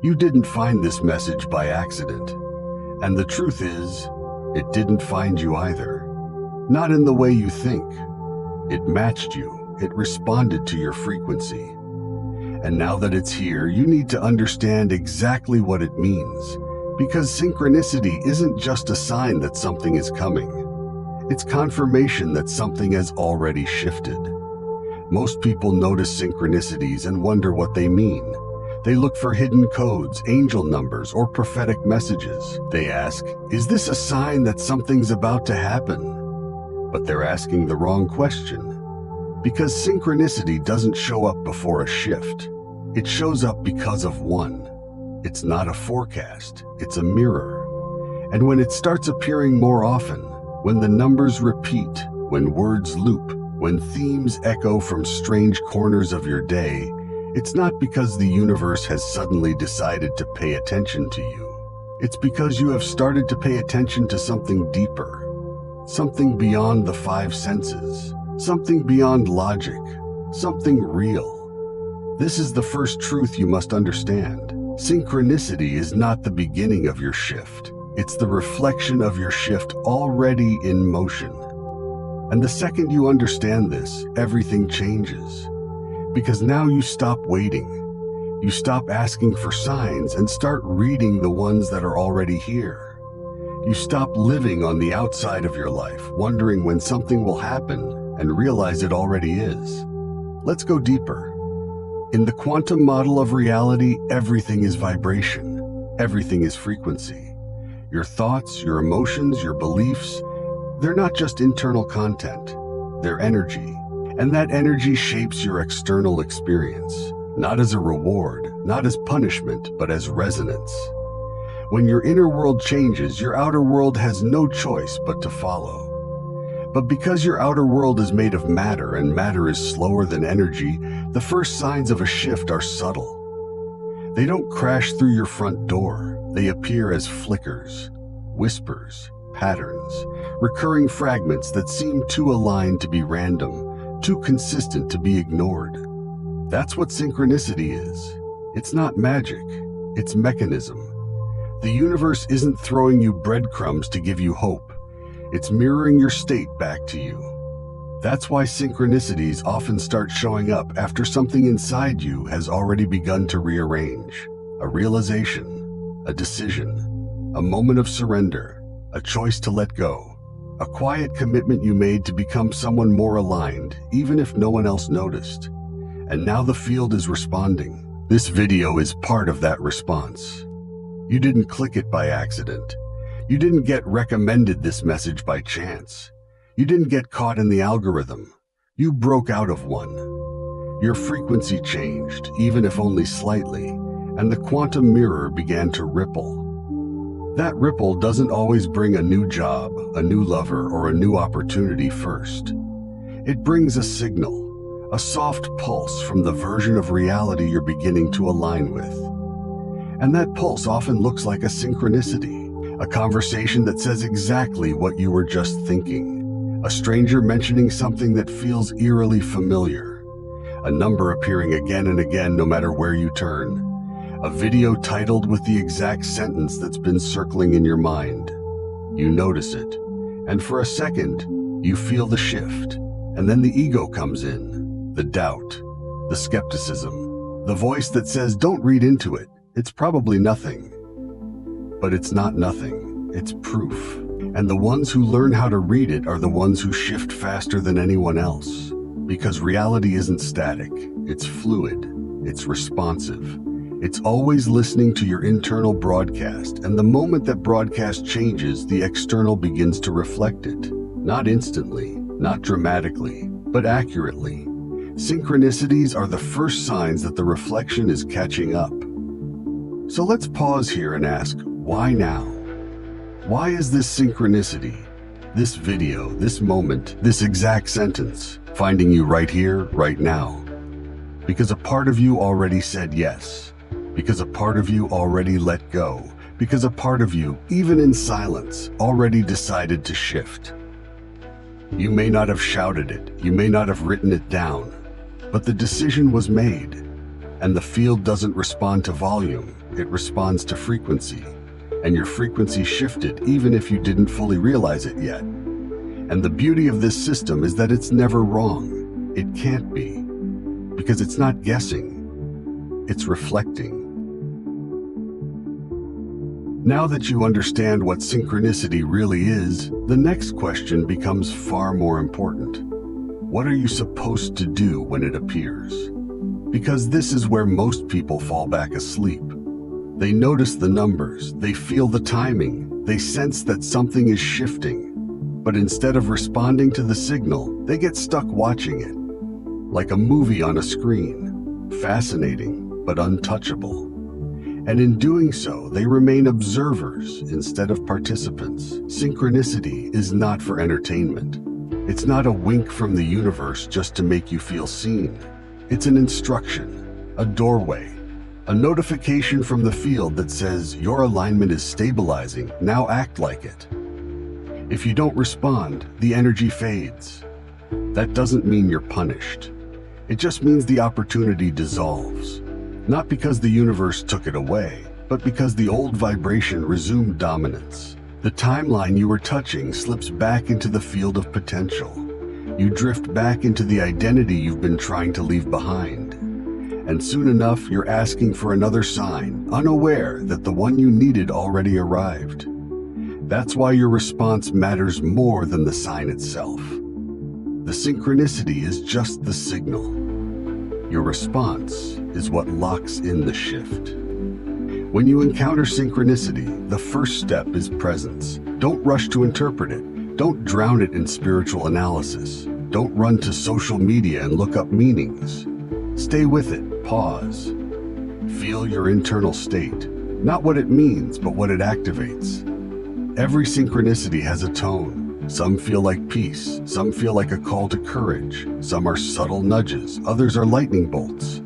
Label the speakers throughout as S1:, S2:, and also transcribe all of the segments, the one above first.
S1: You didn't find this message by accident. And the truth is, it didn't find you either. Not in the way you think. It matched you. It responded to your frequency. And now that it's here, you need to understand exactly what it means. Because synchronicity isn't just a sign that something is coming. It's confirmation that something has already shifted. Most people notice synchronicities and wonder what they mean. They look for hidden codes, angel numbers, or prophetic messages. They ask, is this a sign that something's about to happen? But they're asking the wrong question. Because synchronicity doesn't show up before a shift. It shows up because of one. It's not a forecast, it's a mirror. And when it starts appearing more often, when the numbers repeat, when words loop, when themes echo from strange corners of your day, it's not because the universe has suddenly decided to pay attention to you. It's because you have started to pay attention to something deeper, something beyond the five senses, something beyond logic, something real. This is the first truth you must understand. Synchronicity is not the beginning of your shift. It's the reflection of your shift already in motion. And the second you understand this, everything changes. Because now you stop waiting. You stop asking for signs and start reading the ones that are already here. You stop living on the outside of your life, wondering when something will happen, and realize it already is. Let's go deeper. In the quantum model of reality, everything is vibration. Everything is frequency. Your thoughts, your emotions, your beliefs, they're not just internal content. They're energy. And that energy shapes your external experience, not as a reward, not as punishment, but as resonance. When your inner world changes, your outer world has no choice but to follow. But because your outer world is made of matter and matter is slower than energy, the first signs of a shift are subtle. They don't crash through your front door. They appear as flickers, whispers, patterns, recurring fragments that seem too aligned to be random, too consistent to be ignored. That's what synchronicity is. It's not magic, it's mechanism. The universe isn't throwing you breadcrumbs to give you hope. It's mirroring your state back to you. That's why synchronicities often start showing up after something inside you has already begun to rearrange. A realization, a decision, a moment of surrender, a choice to let go, a quiet commitment you made to become someone more aligned, even if no one else noticed. And now the field is responding. This video is part of that response. You didn't click it by accident. You didn't get recommended this message by chance. You didn't get caught in the algorithm. You broke out of one. Your frequency changed, even if only slightly, and the quantum mirror began to ripple. That ripple doesn't always bring a new job, a new lover, or a new opportunity first. It brings a signal, a soft pulse from the version of reality you're beginning to align with. And that pulse often looks like a synchronicity. A conversation that says exactly what you were just thinking. A stranger mentioning something that feels eerily familiar. A number appearing again and again no matter where you turn. A video titled with the exact sentence that's been circling in your mind. You notice it, and for a second, you feel the shift. And then the ego comes in. The doubt, the skepticism, the voice that says, don't read into it. It's probably nothing. But it's not nothing, it's proof. And the ones who learn how to read it are the ones who shift faster than anyone else. Because reality isn't static, it's fluid, it's responsive. It's always listening to your internal broadcast, and the moment that broadcast changes, the external begins to reflect it. Not instantly, not dramatically, but accurately. Synchronicities are the first signs that the reflection is catching up. So let's pause here and ask, why now? Why is this synchronicity, this video, this moment, this exact sentence, finding you right here, right now? Because a part of you already said yes. Because a part of you already let go. Because a part of you, even in silence, already decided to shift. You may not have shouted it, you may not have written it down, but the decision was made. And the field doesn't respond to volume, it responds to frequency, and your frequency shifted even if you didn't fully realize it yet. And the beauty of this system is that it's never wrong. It can't be, because it's not guessing, it's reflecting. Now that you understand what synchronicity really is, the next question becomes far more important. What are you supposed to do when it appears? Because this is where most people fall back asleep. They notice the numbers, they feel the timing, they sense that something is shifting. But instead of responding to the signal, they get stuck watching it. Like a movie on a screen, fascinating but untouchable. And in doing so, they remain observers instead of participants. Synchronicity is not for entertainment. It's not a wink from the universe just to make you feel seen. It's an instruction, a doorway, a notification from the field that says your alignment is stabilizing, now act like it. If you don't respond, the energy fades. That doesn't mean you're punished. It just means the opportunity dissolves. Not because the universe took it away, but because the old vibration resumed dominance. The timeline you were touching slips back into the field of potential. You drift back into the identity you've been trying to leave behind. And soon enough, you're asking for another sign, unaware that the one you needed already arrived. That's why your response matters more than the sign itself. The synchronicity is just the signal. Your response is what locks in the shift. When you encounter synchronicity, the first step is presence. Don't rush to interpret it. Don't drown it in spiritual analysis. Don't run to social media and look up meanings. Stay with it, pause. Feel your internal state. Not what it means, but what it activates. Every synchronicity has a tone. Some feel like peace, some feel like a call to courage, some are subtle nudges, others are lightning bolts.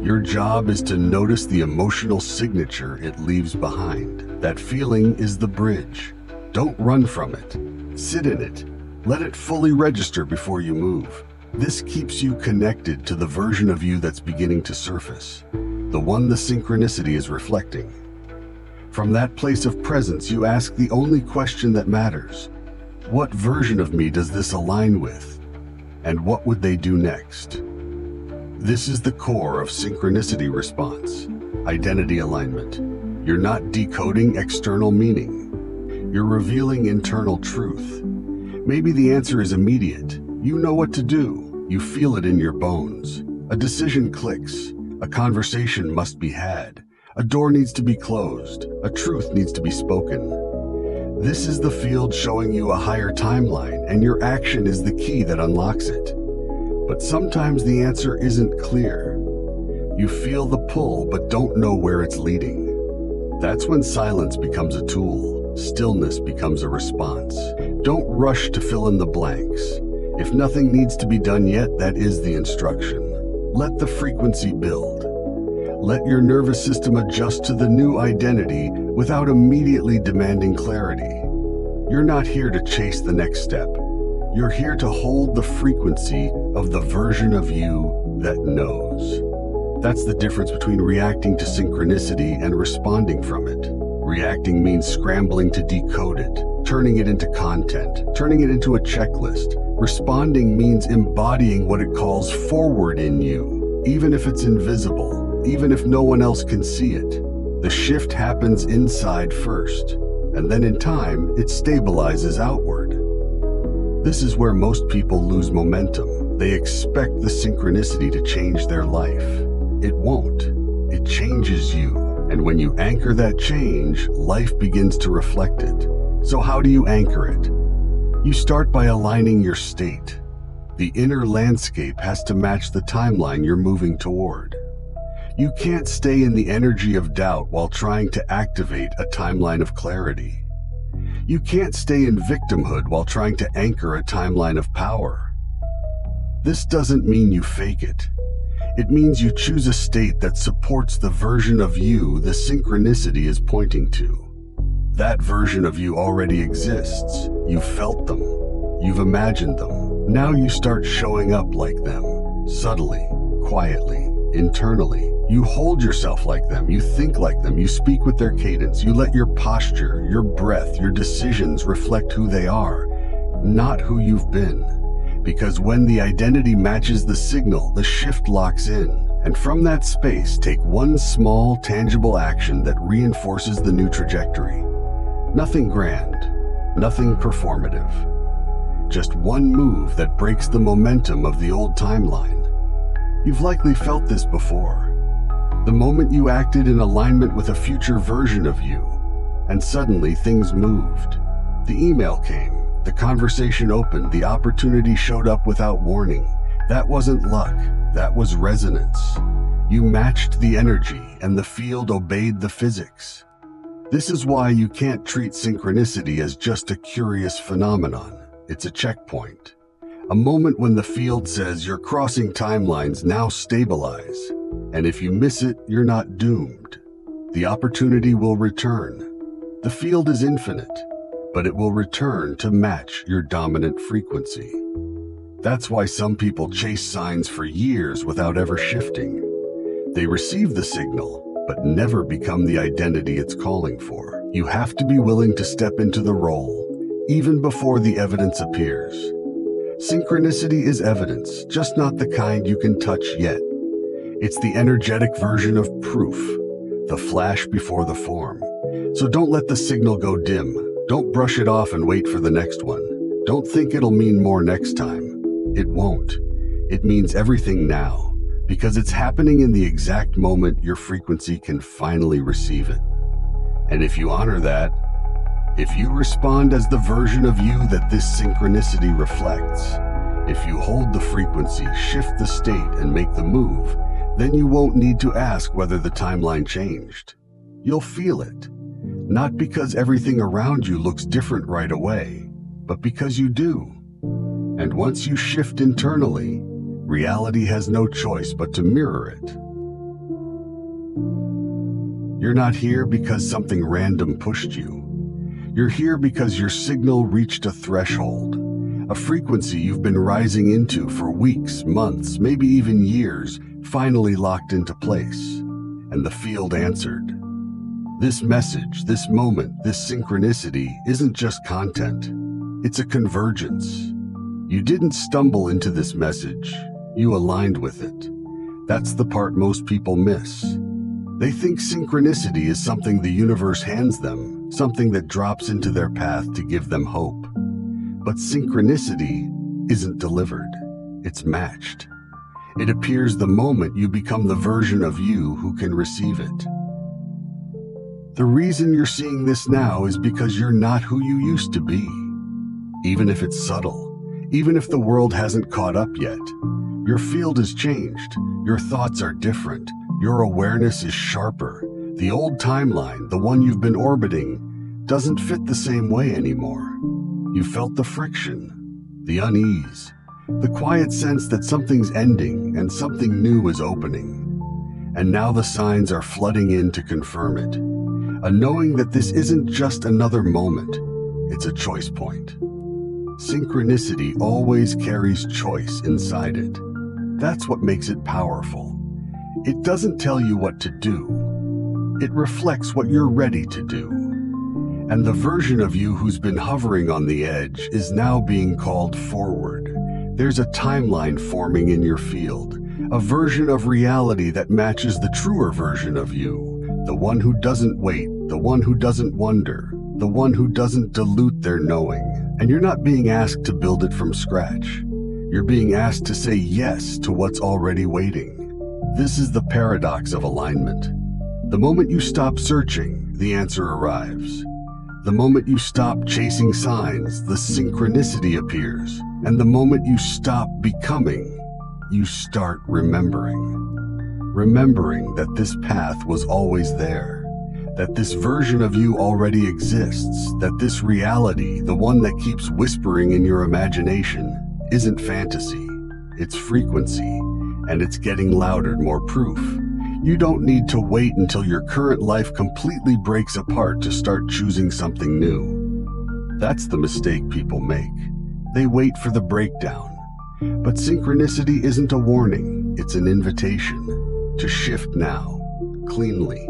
S1: Your job is to notice the emotional signature it leaves behind. That feeling is the bridge. Don't run from it. Sit in it. Let it fully register before you move. This keeps you connected to the version of you that's beginning to surface, the one the synchronicity is reflecting. From that place of presence, you ask the only question that matters. What version of me does this align with? And what would they do next? This is the core of synchronicity response, identity alignment. You're not decoding external meaning. You're revealing internal truth. Maybe the answer is immediate. You know what to do. You feel it in your bones. A decision clicks. A conversation must be had. A door needs to be closed. A truth needs to be spoken. This is the field showing you a higher timeline, and your action is the key that unlocks it. But sometimes the answer isn't clear. You feel the pull, but don't know where it's leading. That's when silence becomes a tool. Stillness becomes a response. Don't rush to fill in the blanks. If nothing needs to be done yet, that is the instruction. Let the frequency build. Let your nervous system adjust to the new identity without immediately demanding clarity. You're not here to chase the next step. You're here to hold the frequency of the version of you that knows. That's the difference between reacting to synchronicity and responding from it. Reacting means scrambling to decode it, turning it into content, turning it into a checklist. Responding means embodying what it calls forward in you, even if it's invisible. Even if no one else can see it. The shift happens inside first, and then in time, it stabilizes outward. This is where most people lose momentum. They expect the synchronicity to change their life. It won't. It changes you. And when you anchor that change, life begins to reflect it. So how do you anchor it? You start by aligning your state. The inner landscape has to match the timeline you're moving toward. You can't stay in the energy of doubt while trying to activate a timeline of clarity. You can't stay in victimhood while trying to anchor a timeline of power. This doesn't mean you fake it. It means you choose a state that supports the version of you the synchronicity is pointing to. That version of you already exists. You've felt them. You've imagined them. Now you start showing up like them, subtly, quietly, internally. You hold yourself like them, you think like them, you speak with their cadence, you let your posture, your breath, your decisions reflect who they are, not who you've been. Because when the identity matches the signal, the shift locks in. And from that space, take one small, tangible action that reinforces the new trajectory. Nothing grand, nothing performative. Just one move that breaks the momentum of the old timeline. You've likely felt this before. The moment you acted in alignment with a future version of you, and suddenly things moved. The email came, the conversation opened, the opportunity showed up without warning. That wasn't luck, that was resonance. You matched the energy, and the field obeyed the physics. This is why you can't treat synchronicity as just a curious phenomenon. It's a checkpoint. A moment when the field says you're crossing timelines, now stabilize. And if you miss it, you're not doomed. The opportunity will return. The field is infinite, but it will return to match your dominant frequency. That's why some people chase signs for years without ever shifting. They receive the signal, but never become the identity it's calling for. You have to be willing to step into the role, even before the evidence appears. Synchronicity is evidence, just not the kind you can touch yet. It's the energetic version of proof, the flash before the form. So don't let the signal go dim. Don't brush it off and wait for the next one. Don't think it'll mean more next time. It won't. It means everything now, because it's happening in the exact moment your frequency can finally receive it. And if you honor that, if you respond as the version of you that this synchronicity reflects, if you hold the frequency, shift the state, and make the move, then you won't need to ask whether the timeline changed. You'll feel it, not because everything around you looks different right away, but because you do. And once you shift internally, reality has no choice but to mirror it. You're not here because something random pushed you. You're here because your signal reached a threshold, a frequency you've been rising into for weeks, months, maybe even years, finally locked into place, and the field answered. This message, this moment, this synchronicity isn't just content. It's a convergence. You didn't stumble into this message. You aligned with it. That's the part most people miss. They think synchronicity is something the universe hands them, something that drops into their path to give them hope. But synchronicity isn't delivered. It's matched. It appears the moment you become the version of you who can receive it. The reason you're seeing this now is because you're not who you used to be. Even if it's subtle, even if the world hasn't caught up yet, your field has changed. Your thoughts are different. Your awareness is sharper. The old timeline, the one you've been orbiting, doesn't fit the same way anymore. You felt the friction, the unease, the quiet sense that something's ending and something new is opening. And now the signs are flooding in to confirm it. A knowing that this isn't just another moment, it's a choice point. Synchronicity always carries choice inside it. That's what makes it powerful. It doesn't tell you what to do. It reflects what you're ready to do. And the version of you who's been hovering on the edge is now being called forward. There's a timeline forming in your field, a version of reality that matches the truer version of you. The one who doesn't wait, the one who doesn't wonder, the one who doesn't dilute their knowing. And you're not being asked to build it from scratch. You're being asked to say yes to what's already waiting. This is the paradox of alignment. The moment you stop searching, the answer arrives. The moment you stop chasing signs, the synchronicity appears. And the moment you stop becoming, you start remembering. Remembering that this path was always there, that this version of you already exists, that this reality, the one that keeps whispering in your imagination, isn't fantasy, it's frequency, and it's getting louder, more proof. You don't need to wait until your current life completely breaks apart to start choosing something new. That's the mistake people make. They wait for the breakdown. But synchronicity isn't a warning, it's an invitation. to shift now, cleanly,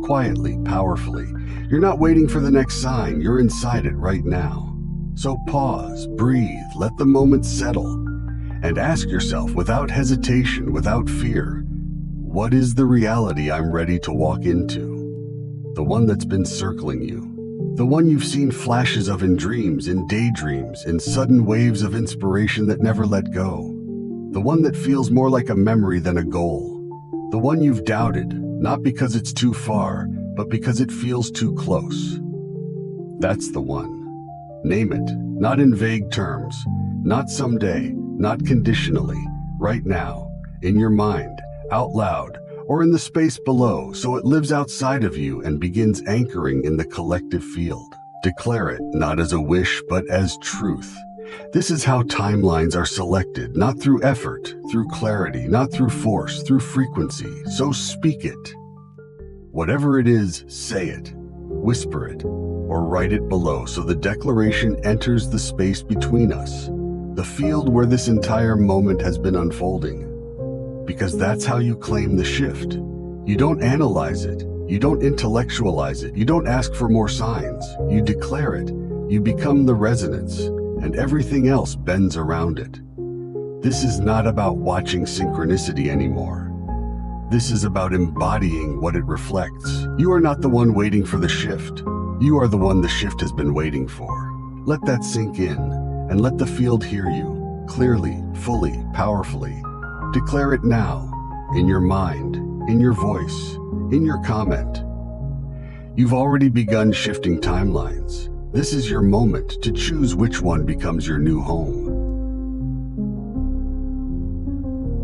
S1: quietly, powerfully. You're not waiting for the next sign, you're inside it right now. So pause, breathe, let the moment settle, and ask yourself without hesitation, without fear, what is the reality I'm ready to walk into? The one that's been circling you. The one you've seen flashes of in dreams, in daydreams, in sudden waves of inspiration that never let go. The one that feels more like a memory than a goal. The one you've doubted, not because it's too far, but because it feels too close. That's the one. Name it, not in vague terms, not someday, not conditionally, right now, in your mind, out loud, or in the space below, so it lives outside of you and begins anchoring in the collective field. Declare it not as a wish, but as truth. This is how timelines are selected, not through effort, through clarity, not through force, through frequency. So speak it. Whatever it is, say it, whisper it, or write it below so the declaration enters the space between us, the field where this entire moment has been unfolding. Because that's how you claim the shift. You don't analyze it, you don't intellectualize it, you don't ask for more signs, you declare it, you become the resonance, and everything else bends around it. This is not about watching synchronicity anymore. This is about embodying what it reflects. You are not the one waiting for the shift. You are the one the shift has been waiting for. Let that sink in, and let the field hear you, clearly, fully, powerfully. Declare it now, in your mind, in your voice, in your comment. You've already begun shifting timelines. This is your moment to choose which one becomes your new home.